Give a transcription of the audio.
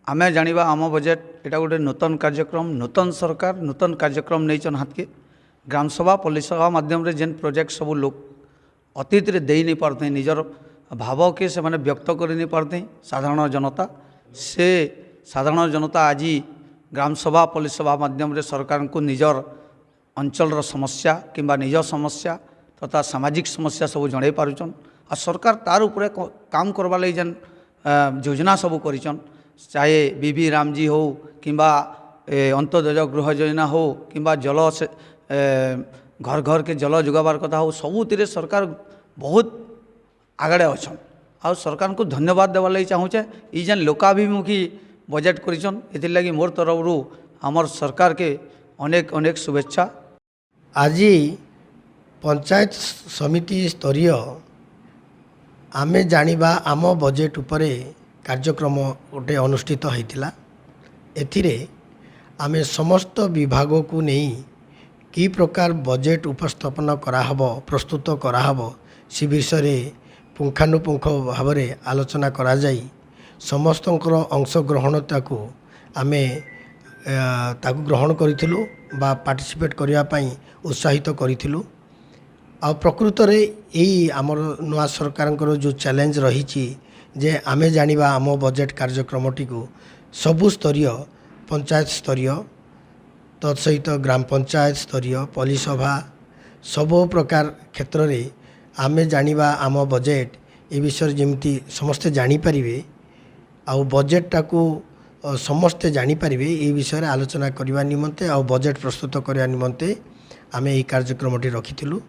आमे जानिबा आम बजेट एटा गोटे नूतन कार्यक्रम नूतन सरकार नूतन कार्यक्रम नहीं हाथ के ग्राम सभा पल्ली सभा माध्यम जेन प्रोजेक्ट सब लोग अतीत रे दे नहीं पारते निजर भाव के से माने व्यक्त कर नहीं पारते साधारण जनता से साधारण जनता आज ग्राम सभा पल्ली सभा माध्यम रे सरकार को निजर अंचल समस्या किंबा निज समस्या तथा सामाजिक समस्या सब जड़े पारुचन आ सरकार तार उपरे काम करवा लई जेन योजना सब करिचन चाहे बीबी रामजी हो किंबा अंत्योदय गृह योजना हो किंबा जल से घर घर के जल जोगाबार कथा हो सबुति सरकार बहुत आगड़े अच्छन आ सरकार को धन्यवाद देवार लगी चाहूचे ई जेन लोकाभिमुखी बजेट करिचन एथिर लगी मोर तरफ हमर सरकार के अनेक अनेक शुभेच्छा। आज पंचायत समिति स्तरीय आमे जानिबा आम बजेट उपरे कार्यक्रम गोटे अनुष्ठित होता एथिरे आमे समस्त विभाग को नहीं कि प्रकार बजेट उपस्थापन कराहब प्रस्तुत कराहब से विषय पुंखानुपुंख भाव में आलोचना करा जाई समस्तंकर अंशग्रहणता को आमे ताकू ग्रहण करिथिलु बा पार्टिसिपेट करिया पई उत्साहित करिथिलु आ प्रकृत रे एई हमर नुआ सरकारंकर जो चैलेंज रही जे आमे जानिबा आम बजेट कार्यक्रमटी को सबु स्तरीय पंचायत स्तरीय तत्सहित ग्राम पंचायत स्तरीय पल्ली सभा सबु प्रकार क्षेत्र रे आमे जानिबा आम बजेट ए विषय जमिति समस्ते जानी परिबे आ बजेटटा को समस्ते जानी परिबे ए विषय आलोचना करने निमंते आ बजेट प्रस्तुत करने निमंते आमे ए कार्यक्रमटी रखिथिलु।